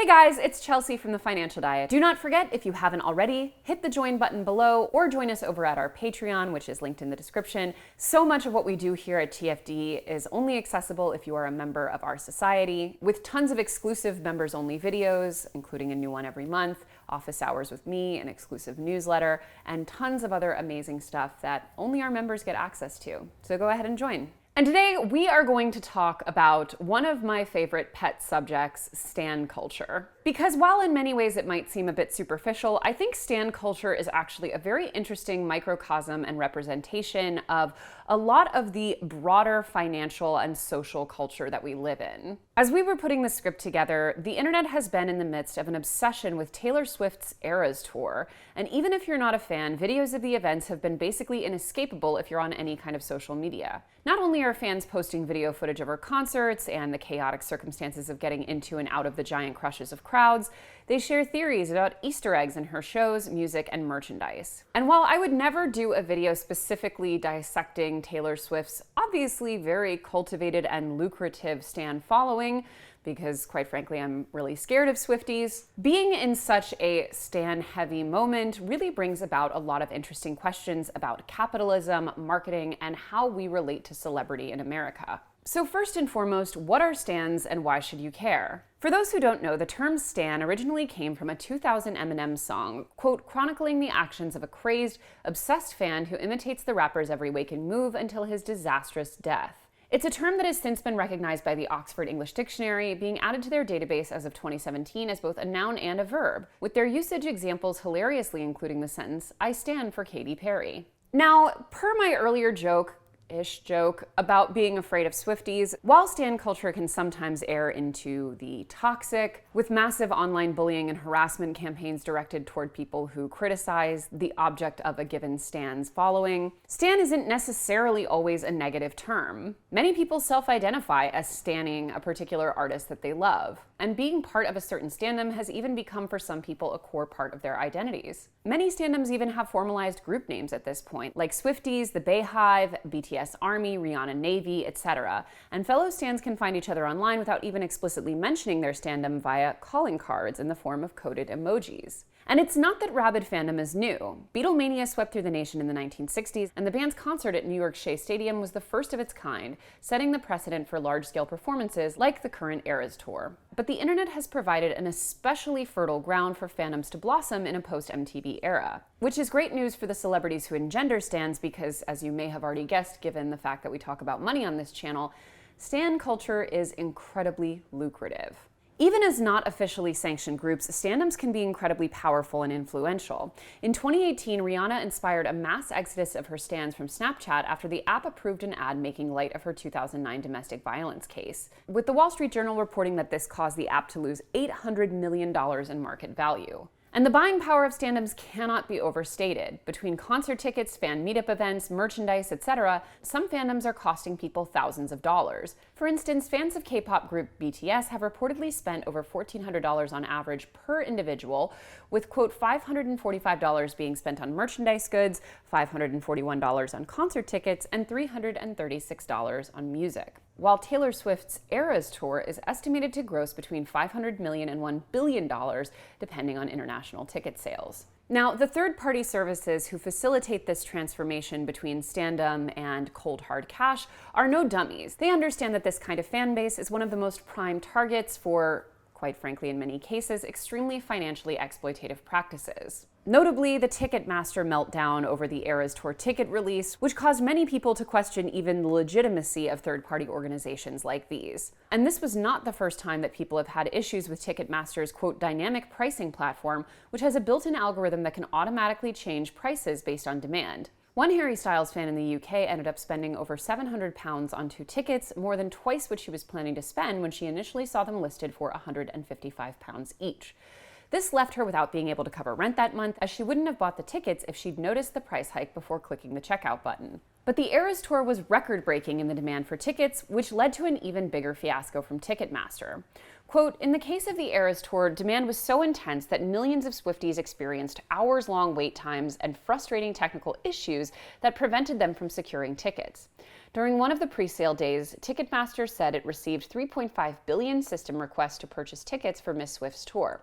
Hey guys, it's Chelsea from The Financial Diet. Do not forget, if you haven't already, hit the join button below or join us over at our Patreon, which is linked in the description. So much of what we do here at TFD is only accessible if you are a member of our society, with tons of exclusive members-only videos, including a new one every month, office hours with me, an exclusive newsletter, and tons of other amazing stuff that only our members get access to. So go ahead and join. And today we are going to talk about one of my favorite pet subjects, stan culture. Because while in many ways it might seem a bit superficial, I think stan culture is actually a very interesting microcosm and representation of a lot of the broader financial and social culture that we live in. As we were putting the script together, the internet has been in the midst of an obsession with Taylor Swift's Eras Tour. And even if you're not a fan, videos of the events have been basically inescapable if you're on any kind of social media. Not only are fans posting video footage of her concerts and the chaotic circumstances of getting into and out of the giant crushes of crowds, they share theories about Easter eggs in her shows, music, and merchandise. And while I would never do a video specifically dissecting Taylor Swift's obviously very cultivated and lucrative stan following, because quite frankly, I'm really scared of Swifties, being in such a stan-heavy moment really brings about a lot of interesting questions about capitalism, marketing, and how we relate to celebrity in America. So first and foremost, what are stans and why should you care? For those who don't know, the term stan originally came from a 2000 Eminem song, quote, chronicling the actions of a crazed, obsessed fan who imitates the rapper's every wake and move until his disastrous death. It's a term that has since been recognized by the Oxford English Dictionary, being added to their database as of 2017 as both a noun and a verb, with their usage examples hilariously including the sentence, "I stand for Katy Perry." Now, per my earlier joke about being afraid of Swifties, while stan culture can sometimes err into the toxic, with massive online bullying and harassment campaigns directed toward people who criticize the object of a given stan's following, stan isn't necessarily always a negative term. Many people self-identify as stanning a particular artist that they love, and being part of a certain standom has even become for some people a core part of their identities. Many standoms even have formalized group names at this point, like Swifties, the Bayhive, BTS Army, Rihanna Navy, etc. And fellow stans can find each other online without even explicitly mentioning their standom via calling cards in the form of coded emojis. And it's not that rabid fandom is new. Beatlemania swept through the nation in the 1960s, and the band's concert at New York's Shea Stadium was the first of its kind, setting the precedent for large-scale performances like the current Eras Tour. But the internet has provided an especially fertile ground for fandoms to blossom in a post-MTV era, which is great news for the celebrities who engender stans because, as you may have already guessed given the fact that we talk about money on this channel, stan culture is incredibly lucrative. Even as not officially sanctioned groups, standoms can be incredibly powerful and influential. In 2018, Rihanna inspired a mass exodus of her stans from Snapchat after the app approved an ad making light of her 2009 domestic violence case, with the Wall Street Journal reporting that this caused the app to lose $800 million in market value. And the buying power of standoms cannot be overstated. Between concert tickets, fan meetup events, merchandise, etc., some fandoms are costing people thousands of dollars. For instance, fans of K-pop group BTS have reportedly spent over $1,400 on average per individual, with, quote, $545 being spent on merchandise goods, $541 on concert tickets, and $336 on music. While Taylor Swift's Eras Tour is estimated to gross between $500 million and $1 billion, depending on international ticket sales. Now, the third-party services who facilitate this transformation between standom and cold hard cash are no dummies. They understand that this kind of fan base is one of the most prime targets for, quite frankly in many cases, extremely financially exploitative practices. Notably, the Ticketmaster meltdown over the Eras Tour ticket release, which caused many people to question even the legitimacy of third-party organizations like these. And this was not the first time that people have had issues with Ticketmaster's, quote, dynamic pricing platform, which has a built-in algorithm that can automatically change prices based on demand. One Harry Styles fan in the UK ended up spending over £700 on 2 tickets, more than twice what she was planning to spend when she initially saw them listed for £155 each. This left her without being able to cover rent that month, as she wouldn't have bought the tickets if she'd noticed the price hike before clicking the checkout button. But the Eras Tour was record-breaking in the demand for tickets, which led to an even bigger fiasco from Ticketmaster. Quote, in the case of the Eras Tour, demand was so intense that millions of Swifties experienced hours-long wait times and frustrating technical issues that prevented them from securing tickets. During one of the pre-sale days, Ticketmaster said it received 3.5 billion system requests to purchase tickets for Miss Swift's tour.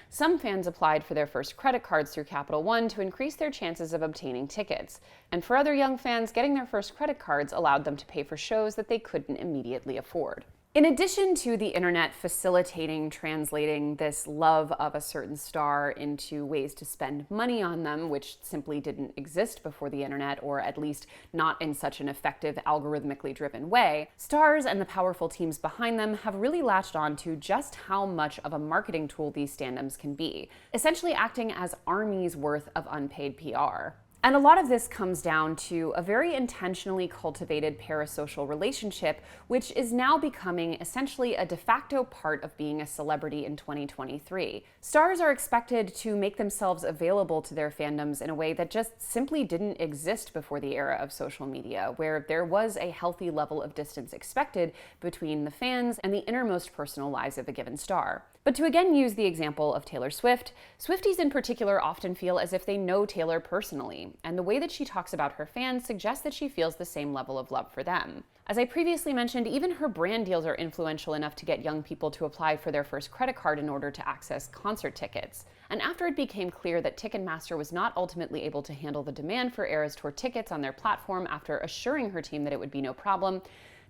Some fans applied for their first credit cards through Capital One to increase their chances of obtaining tickets. And for other young fans, getting their first credit cards allowed them to pay for shows that they couldn't immediately afford. In addition to the internet facilitating translating this love of a certain star into ways to spend money on them, which simply didn't exist before the internet, or at least not in such an effective, algorithmically driven way, stars and the powerful teams behind them have really latched on to just how much of a marketing tool these fandoms can be, essentially acting as armies worth of unpaid PR. And a lot of this comes down to a very intentionally cultivated parasocial relationship, which is now becoming essentially a de facto part of being a celebrity in 2023. Stars are expected to make themselves available to their fandoms in a way that just simply didn't exist before the era of social media, where there was a healthy level of distance expected between the fans and the innermost personal lives of a given star. But to again use the example of Taylor Swift, Swifties in particular often feel as if they know Taylor personally, and the way that she talks about her fans suggests that she feels the same level of love for them. As I previously mentioned, even her brand deals are influential enough to get young people to apply for their first credit card in order to access concert tickets. And after it became clear that Ticketmaster was not ultimately able to handle the demand for Eras Tour tickets on their platform after assuring her team that it would be no problem,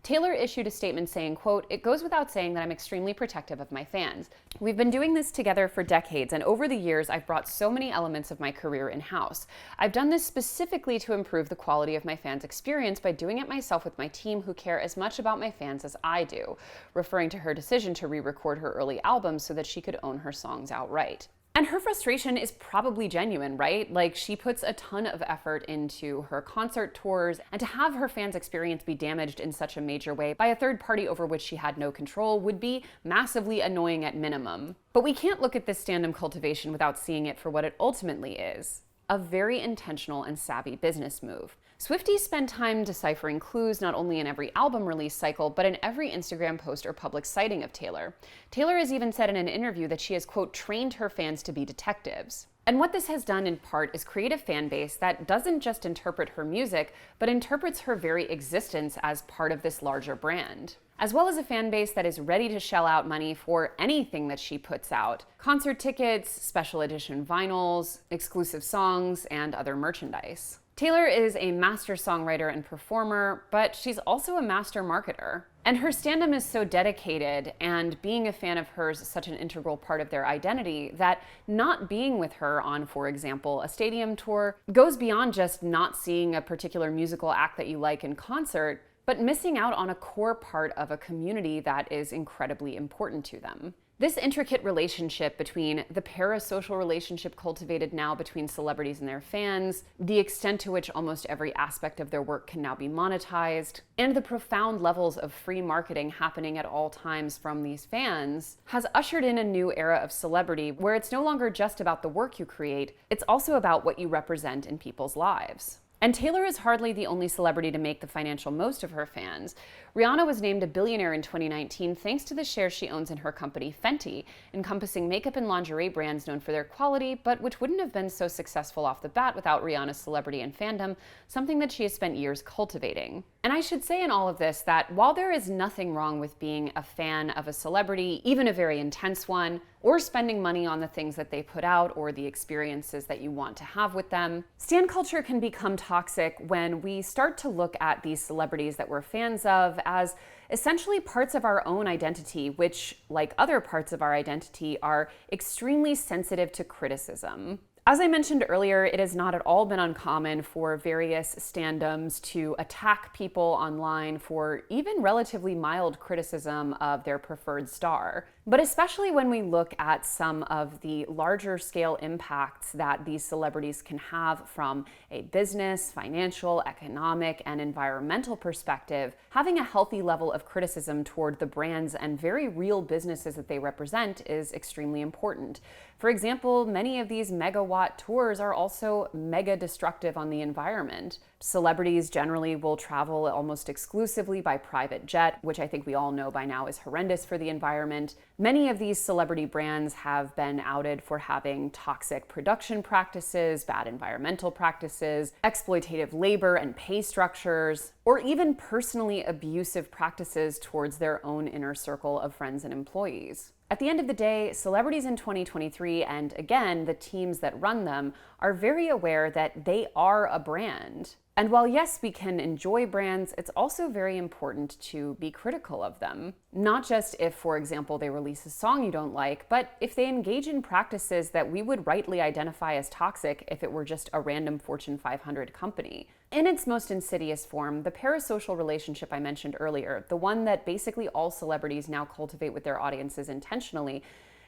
Taylor issued a statement saying, quote, "It goes without saying that I'm extremely protective of my fans. We've been doing this together for decades, and over the years, I've brought so many elements of my career in-house. I've done this specifically to improve the quality of my fans' experience by doing it myself with my team who care as much about my fans as I do," referring to her decision to re-record her early albums so that she could own her songs outright. And her frustration is probably genuine, right? Like, she puts a ton of effort into her concert tours, and to have her fans' experience be damaged in such a major way by a third party over which she had no control would be massively annoying at minimum. But we can't look at this fandom cultivation without seeing it for what it ultimately is: a very intentional and savvy business move. Swifties spend time deciphering clues not only in every album release cycle, but in every Instagram post or public sighting of Taylor. Taylor has even said in an interview that she has, quote, "trained her fans to be detectives." And what this has done in part is create a fan base that doesn't just interpret her music, but interprets her very existence as part of this larger brand, as well as a fan base that is ready to shell out money for anything that she puts out: concert tickets, special edition vinyls, exclusive songs, and other merchandise. Taylor is a master songwriter and performer, but she's also a master marketer. And her fandom is so dedicated, and being a fan of hers is such an integral part of their identity, that not being with her on, for example, a stadium tour goes beyond just not seeing a particular musical act that you like in concert, but missing out on a core part of a community that is incredibly important to them. This intricate relationship between the parasocial relationship cultivated now between celebrities and their fans, the extent to which almost every aspect of their work can now be monetized, and the profound levels of free marketing happening at all times from these fans, has ushered in a new era of celebrity where it's no longer just about the work you create, it's also about what you represent in people's lives. And Taylor is hardly the only celebrity to make the financial most of her fans. Rihanna was named a billionaire in 2019 thanks to the shares she owns in her company Fenty, encompassing makeup and lingerie brands known for their quality, but which wouldn't have been so successful off the bat without Rihanna's celebrity and fandom, something that she has spent years cultivating. And I should say in all of this that while there is nothing wrong with being a fan of a celebrity, even a very intense one, or spending money on the things that they put out or the experiences that you want to have with them, stan culture can become toxic when we start to look at these celebrities that we're fans of as essentially parts of our own identity, which, like other parts of our identity, are extremely sensitive to criticism. As I mentioned earlier, it has not at all been uncommon for various standoms to attack people online for even relatively mild criticism of their preferred star. But especially when we look at some of the larger scale impacts that these celebrities can have from a business, financial, economic, and environmental perspective, having a healthy level of criticism toward the brands and very real businesses that they represent is extremely important. For example, many of these megawatt tours are also mega destructive on the environment. Celebrities generally will travel almost exclusively by private jet, which I think we all know by now is horrendous for the environment. Many of these celebrity brands have been outed for having toxic production practices, bad environmental practices, exploitative labor and pay structures, or even personally abusive practices towards their own inner circle of friends and employees. At the end of the day, celebrities in 2023, and again, the teams that run them, are very aware that they are a brand. And while yes, we can enjoy brands, it's also very important to be critical of them. Not just if, for example, they release a song you don't like, but if they engage in practices that we would rightly identify as toxic if it were just a random Fortune 500 company. In its most insidious form, the parasocial relationship I mentioned earlier, the one that basically all celebrities now cultivate with their audiences intentionally,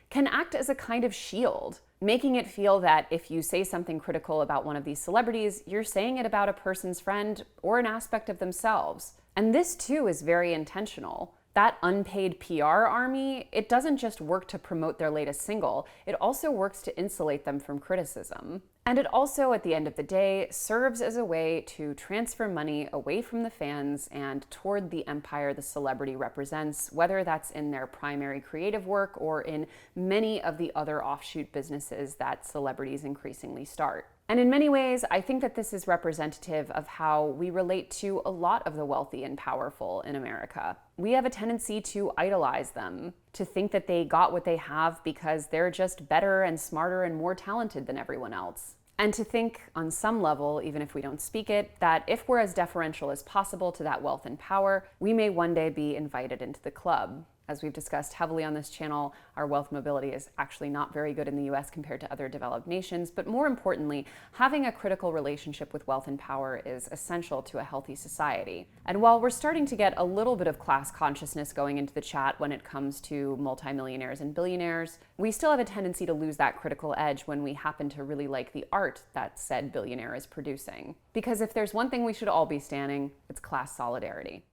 can act as a kind of shield, making it feel that if you say something critical about one of these celebrities, you're saying it about a person's friend or an aspect of themselves. And this too is very intentional. That unpaid PR army, it doesn't just work to promote their latest single, it also works to insulate them from criticism. And it also, at the end of the day, serves as a way to transfer money away from the fans and toward the empire the celebrity represents, whether that's in their primary creative work or in many of the other offshoot businesses that celebrities increasingly start. And in many ways, I think that this is representative of how we relate to a lot of the wealthy and powerful in America. We have a tendency to idolize them, to think that they got what they have because they're just better and smarter and more talented than everyone else. And to think on some level, even if we don't speak it, that if we're as deferential as possible to that wealth and power, we may one day be invited into the club. As we've discussed heavily on this channel, our wealth mobility is actually not very good in the US compared to other developed nations, but more importantly, having a critical relationship with wealth and power is essential to a healthy society. And while we're starting to get a little bit of class consciousness going into the chat when it comes to multimillionaires and billionaires, we still have a tendency to lose that critical edge when we happen to really like the art that said billionaire is producing. Because if there's one thing we should all be standing, it's class solidarity.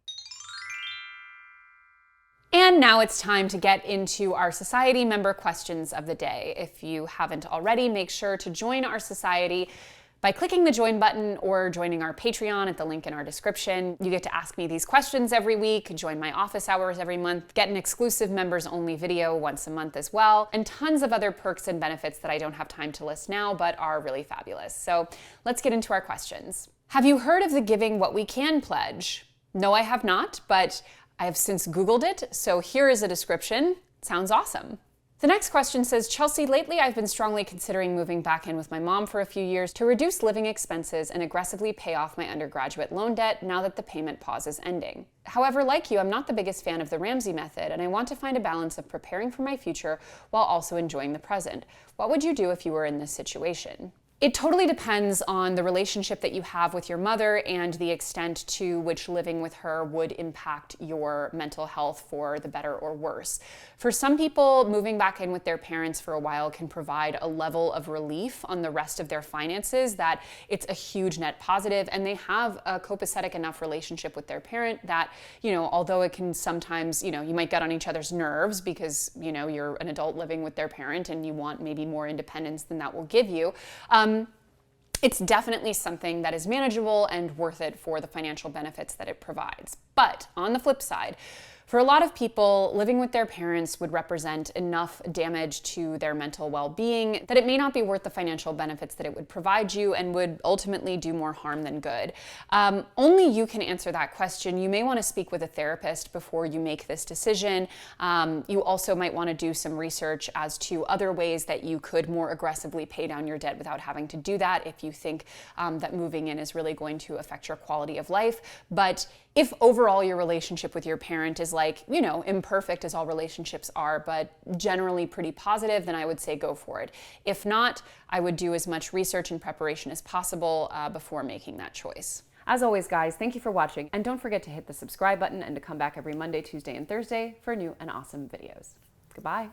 And now it's time to get into our society member questions of the day. If you haven't already, make sure to join our society by clicking the join button or joining our Patreon at the link in our description. You get to ask me these questions every week, join my office hours every month, get an exclusive members only video once a month as well, and tons of other perks and benefits that I don't have time to list now, but are really fabulous. So let's get into our questions. Have you heard of the Giving What We Can pledge? No, I have not, but I have since Googled it, so here is a description. Sounds awesome. The next question says, Chelsea, lately I've been strongly considering moving back in with my mom for a few years to reduce living expenses and aggressively pay off my undergraduate loan debt now that the payment pause is ending. However, like you, I'm not the biggest fan of the Ramsey method, and I want to find a balance of preparing for my future while also enjoying the present. What would you do if you were in this situation? It totally depends on the relationship that you have with your mother and the extent to which living with her would impact your mental health for the better or worse. For some people, moving back in with their parents for a while can provide a level of relief on the rest of their finances that it's a huge net positive, and they have a copacetic enough relationship with their parent that, although it can sometimes, you might get on each other's nerves because, you're an adult living with their parent and you want maybe more independence than that will give you. It's definitely something that is manageable and worth it for the financial benefits that it provides. But on the flip side, for a lot of people, living with their parents would represent enough damage to their mental well-being that it may not be worth the financial benefits that it would provide you and would ultimately do more harm than good. Only you can answer that question. You may want to speak with a therapist before you make this decision. You also might want to do some research as to other ways that you could more aggressively pay down your debt without having to do that if you think that moving in is really going to affect your quality of life. But if overall your relationship with your parent is imperfect as all relationships are, but generally pretty positive, then I would say go for it. If not, I would do as much research and preparation as possible before making that choice. As always, guys, thank you for watching, and don't forget to hit the subscribe button and to come back every Monday, Tuesday, and Thursday for new and awesome videos. Goodbye.